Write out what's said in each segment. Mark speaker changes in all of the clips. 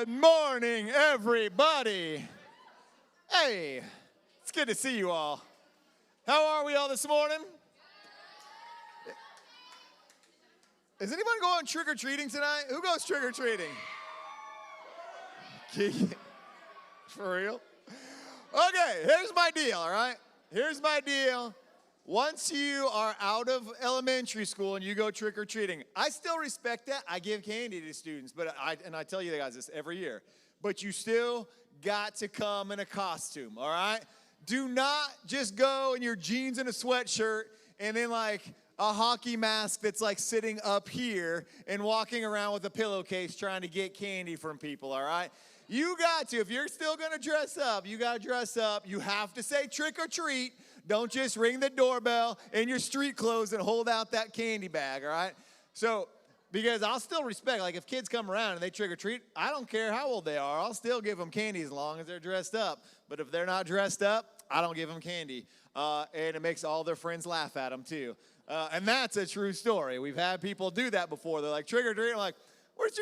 Speaker 1: Good morning, everybody. Hey, it's good to see you all. How are we all this morning? Is anyone going trick-or-treating tonight? Who goes trick-or-treating? For real? Okay, here's my deal, all right? Here's my deal. Once you are out of elementary school and you go trick-or-treating, I still respect that. I give candy to students, but I tell you guys this every year. But you still got to come in a costume, all right? Do not just go in your jeans and a sweatshirt and then like a hockey mask that's like sitting up here and walking around with a pillowcase trying to get candy from people, all right? You got to, if you're still gonna dress up, you gotta dress up. You have to say trick or treat. Don't just ring the doorbell in your street clothes and hold out that candy bag, all right? So, because I'll still respect, like if kids come around and they trick or treat, I don't care how old they are. I'll still give them candy as long as they're dressed up. But if they're not dressed up, I don't give them candy. And it makes all their friends laugh at them too. And that's a true story. We've had people do that before. They're like, trick or treat. I'm like, where's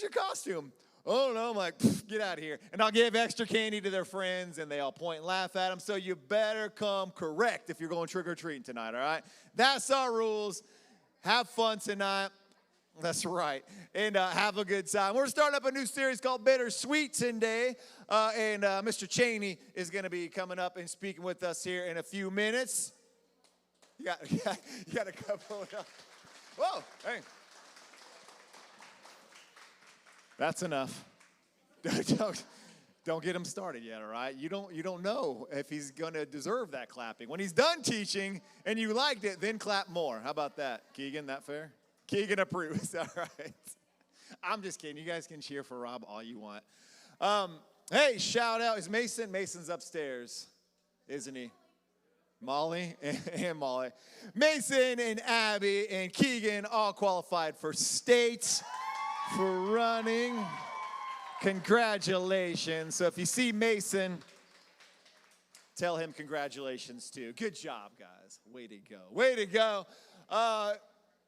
Speaker 1: your costume? Oh, no. I'm like, get out of here. And I'll give extra candy to their friends, and they all point and laugh at them. So you better come correct if you're going trick-or-treating tonight, all right? That's our rules. Have fun tonight. That's right. And have a good time. We're starting up a new series called Bittersweet today. And Mr. Cheney is going to be coming up and speaking with us here in a few minutes. You got to couple it up. Whoa, hey. That's enough. Don't get him started yet, all right? You don't know if he's going to deserve that clapping. When he's done teaching and you liked it, then clap more. How about that? Keegan, that fair? Keegan approves, all right. I'm just kidding. You guys can cheer for Rob all you want. Hey, shout out. Is Mason? Mason's upstairs, isn't he? Molly and Molly. Mason and Abby and Keegan all qualified for state. For running. Congratulations. So if you see Mason, tell him congratulations too. Good job, guys. Way to go. Way to go.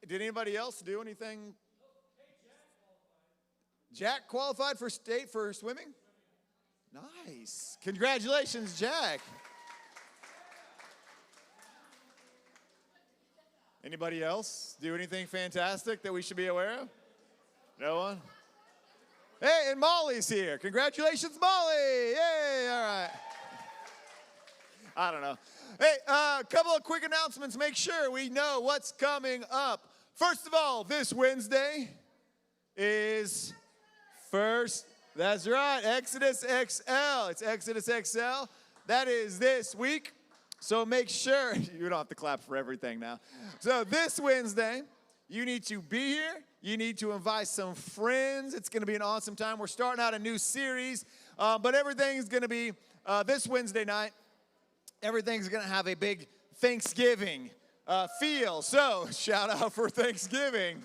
Speaker 1: Did anybody else do anything? Jack qualified for state for swimming? Nice. Congratulations, Jack. Anybody else do anything fantastic that we should be aware of? No one? Hey, and Molly's here. Congratulations, Molly. Yay, all right. I don't know. Hey, a couple of quick announcements. Make sure we know what's coming up. First of all, this Wednesday is that's right, Exodus XL. It's Exodus XL. That is this week. So make sure, you don't have to clap for everything now. So this Wednesday, you need to be here. You need to invite some friends. It's going to be an awesome time. We're starting out a new series, but everything's going to be this Wednesday night. Everything's going to have a big Thanksgiving feel. So shout out for Thanksgiving.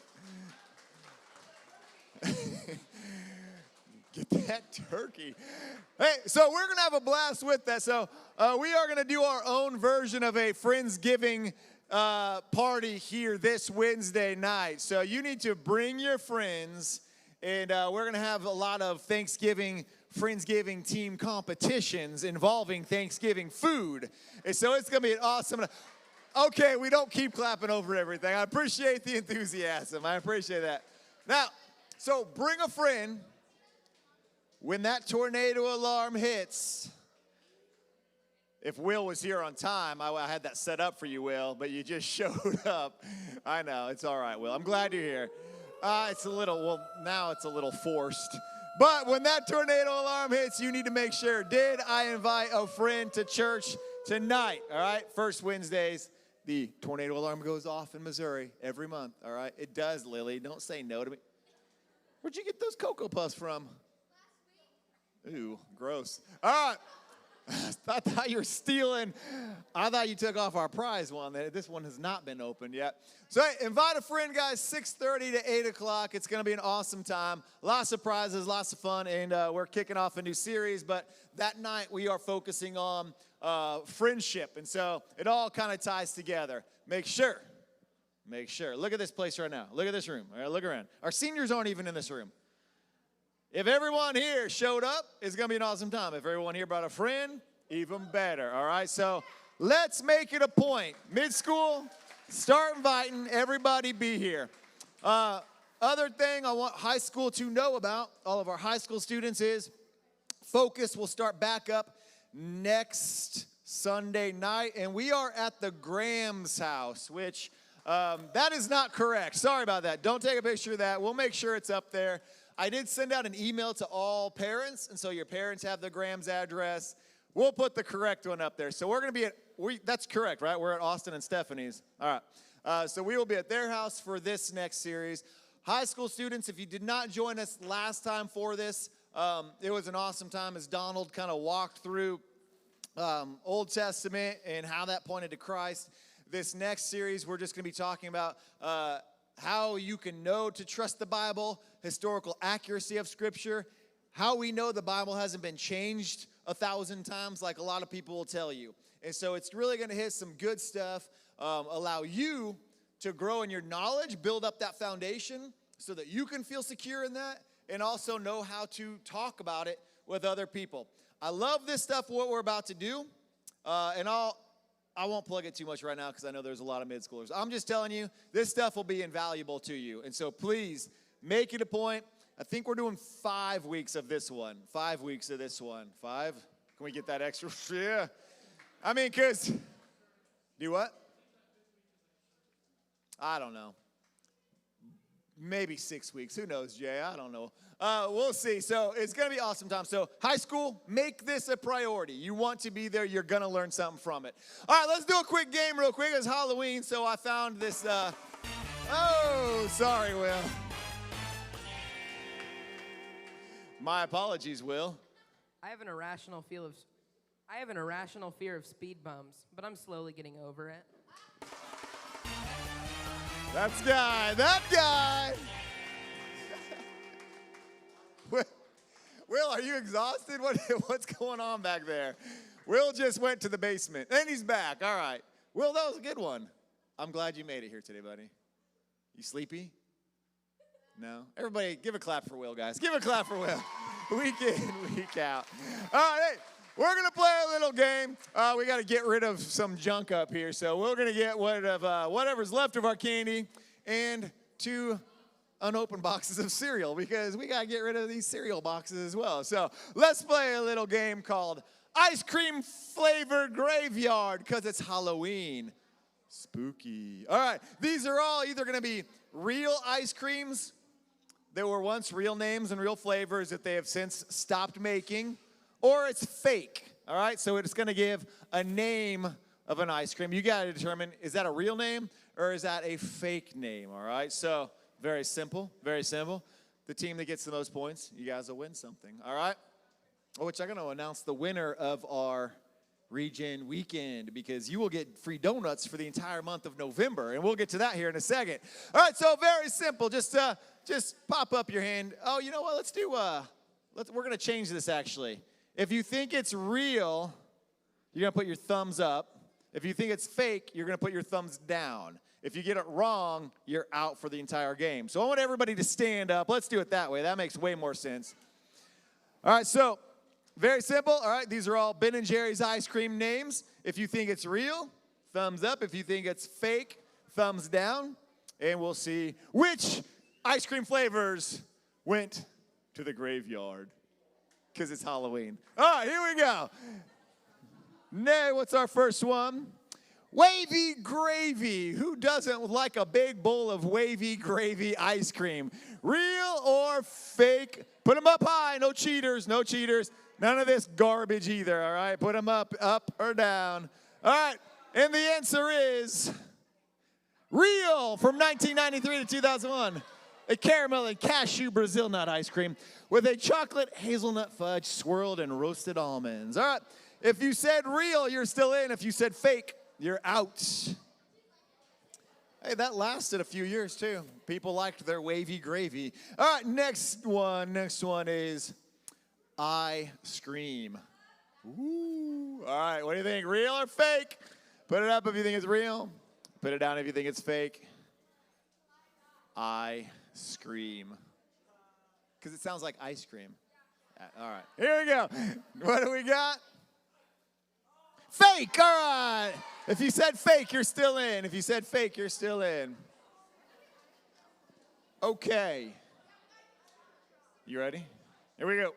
Speaker 1: Get that turkey. Hey, so we're going to have a blast with that. So we are going to do our own version of a Friendsgiving party here this Wednesday night. So you need to bring your friends, and we're going to have a lot of Friendsgiving team competitions involving Thanksgiving food. And so it's going to be an awesome. Okay, we don't keep clapping over everything. I appreciate the enthusiasm. I appreciate that. Now, so bring a friend. When that tornado alarm hits, if Will was here on time, I had that set up for you, Will, but you just showed up. I know, it's all right, Will. I'm glad you're here. Now it's a little forced. But when that tornado alarm hits, you need to make sure, did I invite a friend to church tonight? All right, first Wednesdays, the tornado alarm goes off in Missouri every month, all right? It does, Lily. Don't say no to me. Where'd you get those Cocoa Puffs from? Ooh, gross. All right. I thought you were stealing. I thought you took off our prize one. This one has not been opened yet. So hey, invite a friend, guys, 6:30 to 8 o'clock. It's going to be an awesome time. Lots of prizes, lots of fun, and we're kicking off a new series. But that night we are focusing on friendship, and so it all kind of ties together. Make sure. Look at this place right now. Look at this room. All right, look around. Our seniors aren't even in this room. If everyone here showed up, it's going to be an awesome time. If everyone here brought a friend, even better, all right? So let's make it a point. Mid-school, start inviting everybody be here. Other thing I want high school to know about, all of our high school students, is Focus will start back up next Sunday night, and we are at the Graham's house, which that is not correct. Sorry about that. Don't take a picture of that. We'll make sure it's up there. I did send out an email to all parents, and so your parents have the Graham's address. We'll put the correct one up there. So we're going to be that's correct, right? We're at Austin and Stephanie's. All right. So we will be at their house for this next series. High school students, if you did not join us last time for this, it was an awesome time as Donald kind of walked through Old Testament and how that pointed to Christ. This next series, we're just going to be talking about how you can know to trust the Bible, historical accuracy of Scripture, how we know the Bible hasn't been changed 1,000 times like a lot of people will tell you. And so it's really going to hit some good stuff, allow you to grow in your knowledge, build up that foundation so that you can feel secure in that and also know how to talk about it with other people. I love this stuff, what we're about to do, and I won't plug it too much right now because I know there's a lot of mid-schoolers. I'm just telling you, this stuff will be invaluable to you. And so please make it a point. I think we're doing 5 weeks of this one. 5 weeks of this one. 5? Can we get that extra? Yeah. I mean, because, do what? I don't know. Maybe 6 weeks. Who knows, Jay? I don't know. We'll see. So it's going to be awesome time. So high school, make this a priority. You want to be there. You're going to learn something from it. All right, let's do a quick game real quick. It's Halloween, so I found this. Oh, sorry, Will. My apologies, Will.
Speaker 2: I have an irrational fear of speed bumps, but I'm slowly getting over it.
Speaker 1: That guy. Will, are you exhausted? What's going on back there? Will just went to the basement, and he's back. All right. Will, that was a good one. I'm glad you made it here today, buddy. You sleepy? No? Everybody, give a clap for Will, guys. Give a clap for Will. Week in, week out. All right, hey, we're going to play a little game. We got to get rid of some junk up here, so we're going to get whatever's left of our candy and 2 unopened boxes of cereal because we got to get rid of these cereal boxes as well. So let's play a little game called Ice Cream Flavored Graveyard because it's Halloween. Spooky. All right, these are all either going to be real ice creams that were once real names and real flavors that they have since stopped making, or it's fake, all right? So it's going to give a name of an ice cream. You got to determine, is that a real name or is that a fake name, all right? So very simple, very simple. The team that gets the most points, you guys will win something, all right? Which I'm going to announce the winner of our Region Weekend because you will get free donuts for the entire month of November, and we'll get to that here in a second. All right, so very simple. Just pop up your hand. Oh, you know what? We're going to change this, actually. If you think it's real, you're going to put your thumbs up. If you think it's fake, you're going to put your thumbs down. If you get it wrong, you're out for the entire game. So I want everybody to stand up. Let's do it that way. That makes way more sense. All right, so very simple. All right, these are all Ben & Jerry's ice cream names. If you think it's real, thumbs up. If you think it's fake, thumbs down. And we'll see which ice cream flavors went to the graveyard because it's Halloween. All right, here we go. What's our first one? Wavy gravy. Who doesn't like a big bowl of wavy gravy ice cream? Real or fake? Put them up high. No cheaters, no cheaters. None of this garbage either, all right? Put them up or down. All right, and the answer is real from 1993 to 2001. A caramel and cashew Brazil nut ice cream with a chocolate hazelnut fudge swirled in roasted almonds. All right, if you said real, you're still in. If you said fake, you're out. Hey, that lasted a few years, too. People liked their wavy gravy. All right, next one is I Scream. Ooh. All right, what do you think? Real or fake? Put it up if you think it's real. Put it down if you think it's fake. I Scream. Because it sounds like ice cream. All right, here we go. What do we got? Fake, all right. If you said fake, you're still in. If you said fake, you're still in. Okay. You ready? Here we go.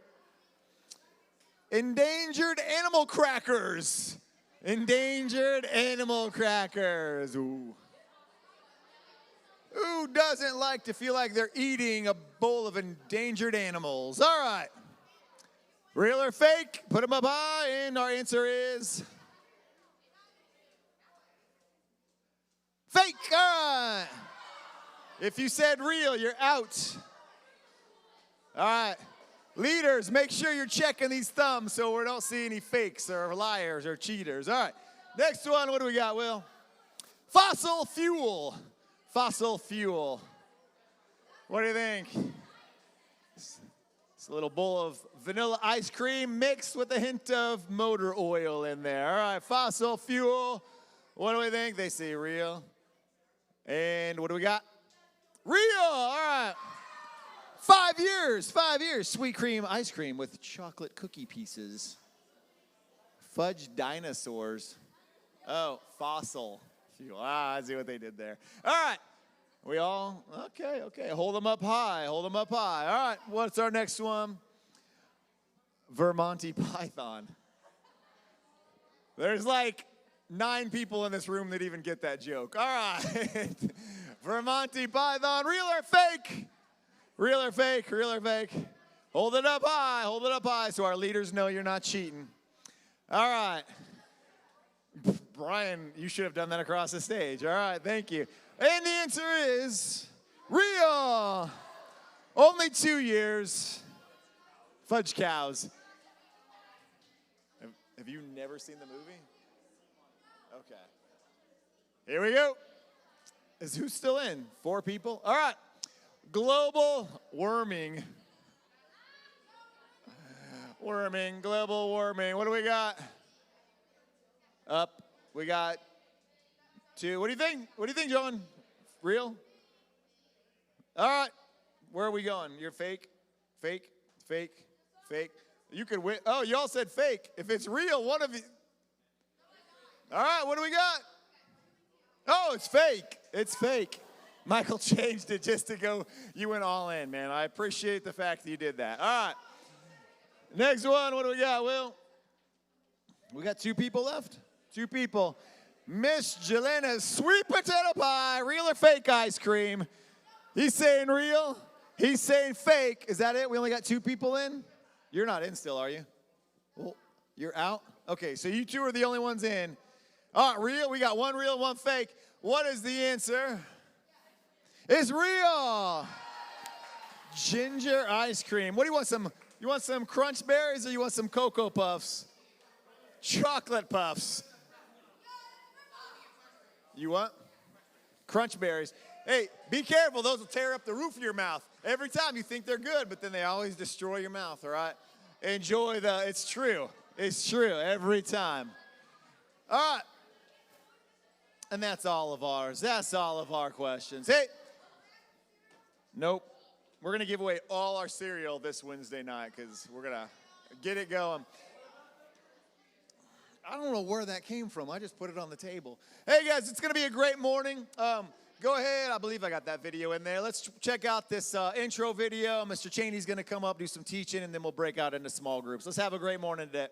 Speaker 1: Endangered animal crackers. Endangered animal crackers. Ooh. Who doesn't like to feel like they're eating a bowl of endangered animals? All right. Real or fake? Put them up high, and our answer is fake. All right. If you said real, you're out. All right. Leaders, make sure you're checking these thumbs so we don't see any fakes or liars or cheaters. All right. Next one, what do we got, Will? Fossil fuel. Fossil fuel. What do you think? It's a little bowl of vanilla ice cream mixed with a hint of motor oil in there. All right, fossil fuel. What do we think? They say real. And what do we got? Real. All right. 5 years. 5 years. Sweet cream ice cream with chocolate cookie pieces. Fudge dinosaurs. Oh, fossil fuel. I see what they did there. All right. We all, okay. Hold them up high. Hold them up high. All right. What's our next one? Vermonty Python. There's like 9 people in this room that even get that joke. All right. Vermonty Python. Real or fake? Real or fake? Real or fake? Hold it up high. Hold it up high so our leaders know you're not cheating. All right. Brian, you should have done that across the stage. All right, thank you. And the answer is real. Only 2 years. Fudge cows. Have you never seen the movie? Okay. Here we go. Is who still in? 4 people? All right. Global warming. Global warming. What do we got? Up. We got 2. What do you think? What do you think, John? Real? All right. Where are we going? You're fake? Fake? Fake? Fake? You could win. Oh, y'all said fake. If it's real, one of you. All right. What do we got? Oh, it's fake. It's fake. Michael changed it just to go. You went all in, man. I appreciate the fact that you did that. All right. Next one. What do we got, Will? We got 2 people left. 2 people. Miss Jelena's sweet potato pie, real or fake ice cream. He's saying real. He's saying fake. Is that it? We only got 2 people in? You're not in still, are you? Well, you're out? Okay, so you 2 are the only ones in. All right, real. We got 1 real, 1 fake. What is the answer? It's real. Ginger ice cream. What do you want? You want some crunch berries or you want some Cocoa Puffs? Chocolate Puffs. You what? Crunch berries. Hey, be careful. Those will tear up the roof of your mouth. Every time you think they're good, but then they always destroy your mouth, all right? Enjoy it's true. It's true every time. All right. And that's all of ours. That's all of our questions. Hey. Nope. We're going to give away all our cereal this Wednesday night because we're going to get it going. I don't know where that came from. I just put it on the table. Hey, guys, it's going to be a great morning. Go ahead. I believe I got that video in there. Let's check out this intro video. Mr. Cheney's going to come up, do some teaching, and then we'll break out into small groups. Let's have a great morning today.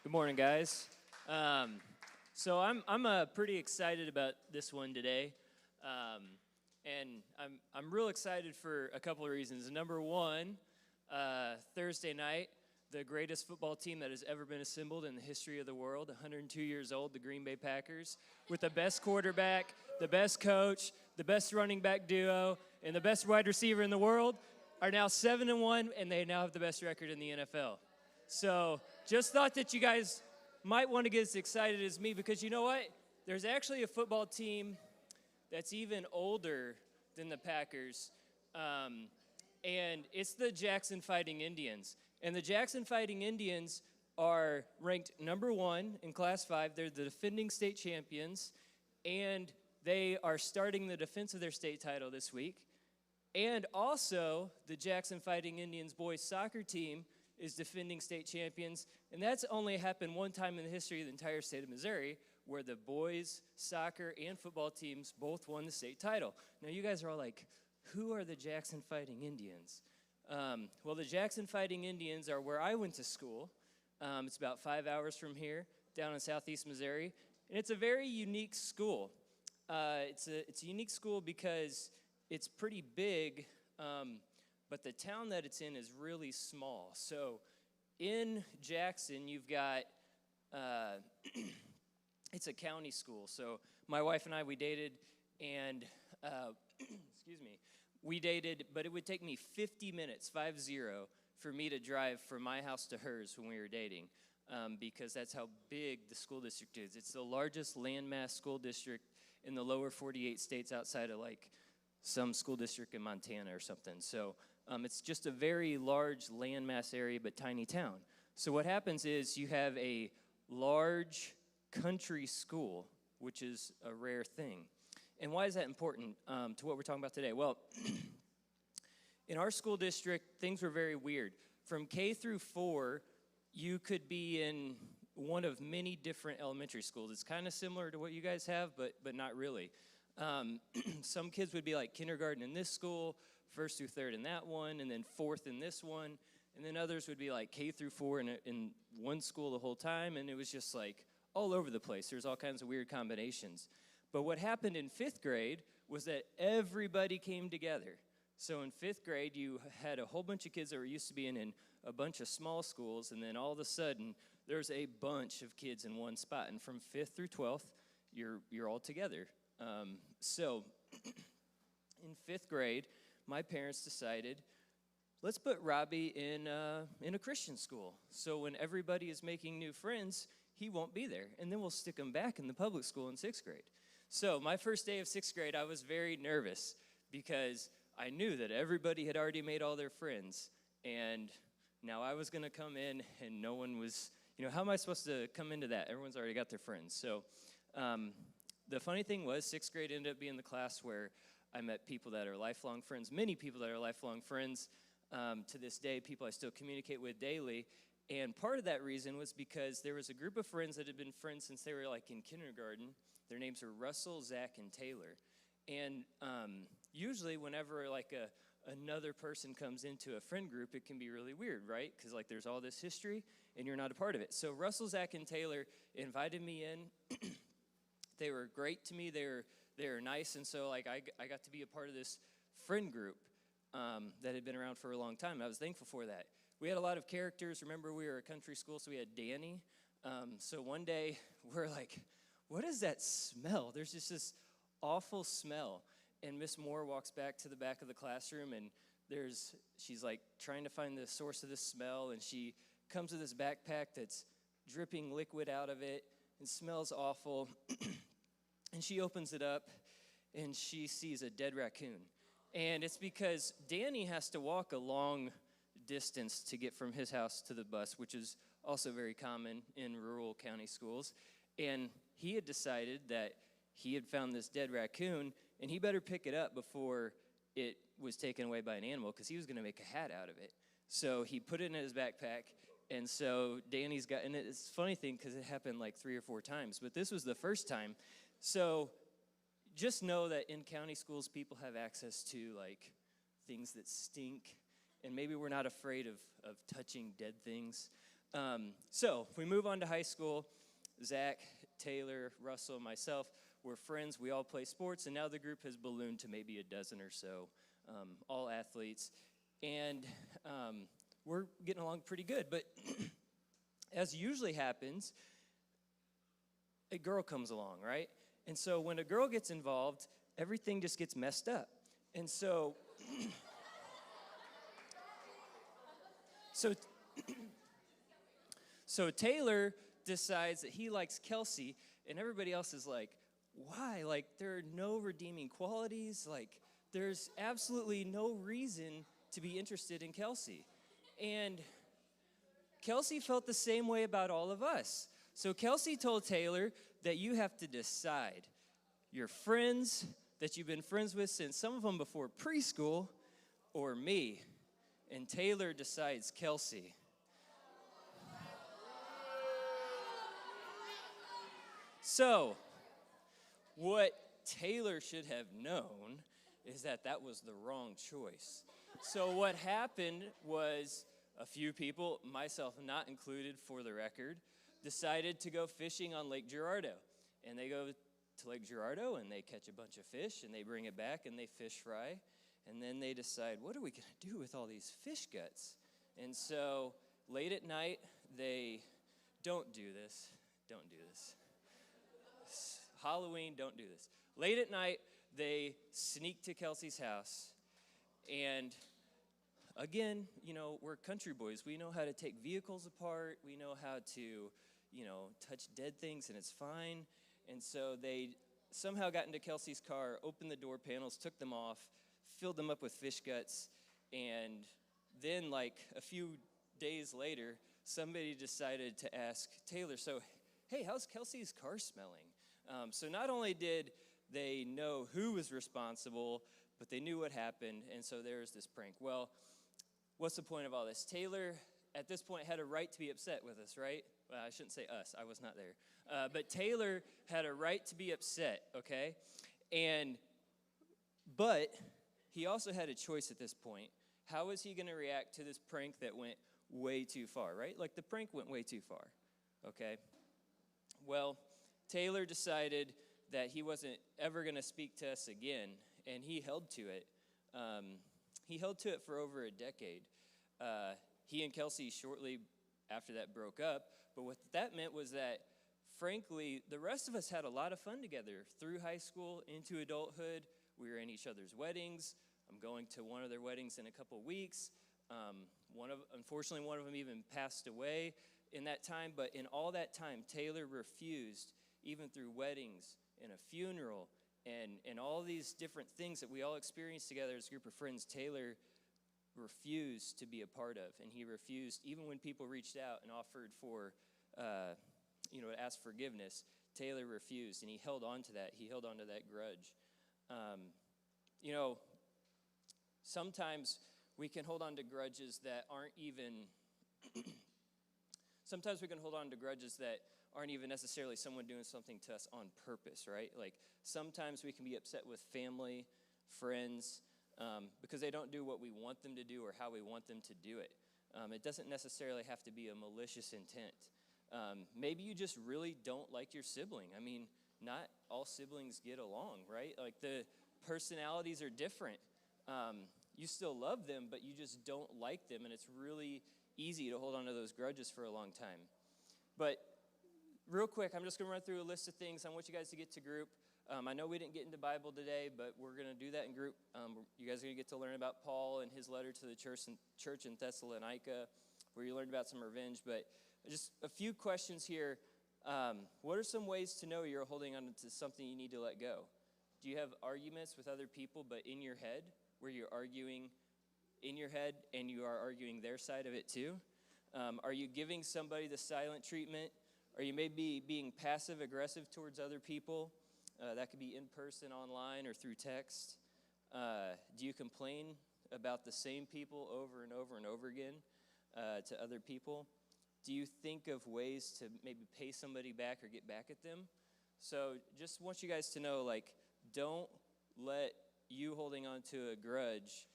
Speaker 3: Good morning, guys. So I'm pretty excited about this one today, and I'm real excited for a couple of reasons. Number one, Thursday night, the greatest football team that has ever been assembled in the history of the world, 102 years old, the Green Bay Packers, with the best quarterback, the best coach, the best running back duo, and the best wide receiver in the world, are now 7-1, and they now have the best record in the NFL. So just thought that you guys might want to get as excited as me, because you know what? There's actually a football team that's even older than the Packers, and it's the Jackson Fighting Indians. And the Jackson Fighting Indians are ranked number 1 in Class 5. They're the defending state champions, and they are starting the defense of their state title this week. And also, the Jackson Fighting Indians boys soccer team is defending state champions, and that's only happened one time in the history of the entire state of Missouri, where the boys soccer and football teams both won the state title. Now, you guys are all like, who are the Jackson Fighting Indians? Well, the Jackson Fighting Indians are where I went to school. It's about 5 hours from here, down in southeast Missouri, and it's a very unique school. It's a unique school because it's pretty big, but the town that it's in is really small. So in Jackson, you've got, it's a county school. So my wife and I, we dated, and, excuse me, we dated, but it would take me 50 minutes, 50, for me to drive from my house to hers when we were dating, because that's how big the school district is. It's the largest landmass school district in the lower 48 states outside of like some school district in Montana or something. So it's just a very large landmass area, but tiny town. So what happens is you have a large country school, which is a rare thing. And why is that important to what we're talking about today? Well, in our school district, things were very weird. From K through 4, you could be in one of many different elementary schools. It's kind of similar to what you guys have, but not really. Some kids would be like kindergarten in this school, 1st through 3rd in that one, and then 4th in this one. And then others would be like K through 4 in one school the whole time, and it was just like all over the place. There's all kinds of weird combinations. But what happened in 5th grade was that everybody came together. So in 5th grade, you had a whole bunch of kids that were used to being in a bunch of small schools, and then all of a sudden, there's a bunch of kids in one spot. And from 5th through 12th, you're all together. So in 5th grade, my parents decided, let's put Robbie in a Christian school. So when everybody is making new friends, he won't be there. And then we'll stick him back in the public school in 6th grade. So my first day of 6th grade, I was very nervous because I knew that everybody had already made all their friends. And now I was going to come in and no one was, how am I supposed to come into that? Everyone's already got their friends. So the funny thing was 6th grade ended up being the class where I met people that are lifelong friends, many people that are lifelong friends to this day, people I still communicate with daily. And part of that reason was because there was a group of friends that had been friends since they were like in kindergarten. Their names are Russell, Zach, and Taylor. And usually whenever like another person comes into a friend group, it can be really weird, right? Because like there's all this history and you're not a part of it. So Russell, Zach, and Taylor invited me in. They were great to me. They were nice. And so like I got to be a part of this friend group that had been around for a long time. I was thankful for that. We had a lot of characters. Remember, we were a country school, so we had Danny. So one day, we're like, what is that smell? There's just this awful smell. And Miss Moore walks back to the back of the classroom, and she's like trying to find the source of this smell, and she comes with this backpack that's dripping liquid out of it and smells awful. And she opens it up, and she sees a dead raccoon. And it's because Danny has to walk a long distance to get from his house to the bus, which is also very common in rural county schools. And he had decided that he had found this dead raccoon, and he better pick it up before it was taken away by an animal, because he was going to make a hat out of it. So he put it in his backpack, and so Danny's got, and it's a funny thing because it happened like 3 or 4 times, but this was the first time. So just know that in county schools, people have access to like things that stink, and maybe we're not afraid of touching dead things. So if we move on to high school, Zach, Taylor, Russell, and myself, we're friends. We all play sports, and now the group has ballooned to maybe a dozen or so, all athletes. And we're getting along pretty good. But as usually happens, a girl comes along, right? And so when a girl gets involved, everything just gets messed up. And so, so, so Taylor decides that he likes Kelsey, and everybody else is like, why? Like, there are no redeeming qualities. Like, there's absolutely no reason to be interested in Kelsey. And Kelsey felt the same way about all of us. So Kelsey told Taylor that you have to decide your friends that you've been friends with since some of them before preschool or me. And Taylor decides Kelsey. So, what Taylor should have known is that that was the wrong choice. So what happened was a few people, myself not included for the record, decided to go fishing on Lake Girardeau. And they go to Lake Girardeau and they catch a bunch of fish and they bring it back and they fish fry. And then they decide, what are we going to do with all these fish guts? And so late at night, they don't do this. Halloween, don't do this. Late at night, they sneak to Kelsey's house. And again, we're country boys. We know how to take vehicles apart. We know how to, touch dead things, and it's fine. And so they somehow got into Kelsey's car, opened the door panels, took them off, filled them up with fish guts. And then, like a few days later, somebody decided to ask Taylor, so, hey, how's Kelsey's car smelling? So not only did they know who was responsible, but they knew what happened, and so there's this prank. Well, what's the point of all this? Taylor, at this point, had a right to be upset with us, right? Well, I shouldn't say us. I was not there. But Taylor had a right to be upset, okay? But he also had a choice at this point. How was he going to react to this prank that went way too far, right? Like, the prank went way too far, okay? Well, Taylor decided that he wasn't ever going to speak to us again, and he held to it. He held to it for over a decade. He and Kelsey shortly after that broke up, but what that meant was that, frankly, the rest of us had a lot of fun together through high school into adulthood. We were in each other's weddings. I'm going to one of their weddings in a couple weeks. Unfortunately, one of them even passed away in that time, but in all that time, Taylor refused, even through weddings and a funeral and all these different things that we all experienced together as a group of friends, Taylor refused to be a part of. And he refused, even when people reached out and offered for, to ask forgiveness, Taylor refused, and he held on to that. He held on to that grudge. Sometimes we can hold on to grudges that aren't even sometimes we can hold on to grudges that aren't even necessarily someone doing something to us on purpose, right? Like, sometimes we can be upset with family, friends, because they don't do what we want them to do or how we want them to do it. It doesn't necessarily have to be a malicious intent. Maybe you just really don't like your sibling. I mean, not all siblings get along, right? Like, the personalities are different. You still love them, but you just don't like them, and it's really easy to hold on to those grudges for a long time. But real quick, I'm just going to run through a list of things. I want you guys to get to group. I know we didn't get into Bible today, but we're going to do that in group. You guys are going to get to learn about Paul and his letter to the church in Thessalonica, where you learned about some revenge. But just a few questions here. What are some ways to know you're holding on to something you need to let go? Do you have arguments with other people, but in your head, where you're arguing in your head and you are arguing their side of it too? Are you giving somebody the silent treatment? Are you maybe being passive-aggressive towards other people? That could be in person, online, or through text. Do you complain about the same people over and over and over again to other people? Do you think of ways to maybe pay somebody back or get back at them? So just want you guys to know, like, don't let you holding on to a grudge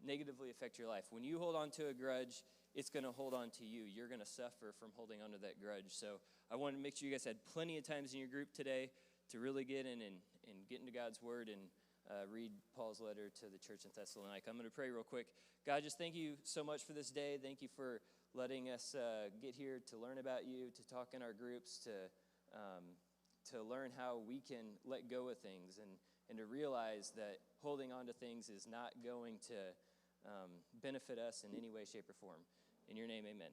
Speaker 3: negatively affect your life. When you hold on to a grudge, it's going to hold on to you. You're going to suffer from holding on to that grudge. So I want to make sure you guys had plenty of times in your group today to really get in and get into God's word and read Paul's letter to the church in Thessalonica. I'm going to pray real quick. God, just thank you so much for this day. Thank you for letting us get here to learn about you, to talk in our groups, to to learn how we can let go of things and to realize that holding on to things is not going to benefit us in any way, shape, or form. In your name, amen.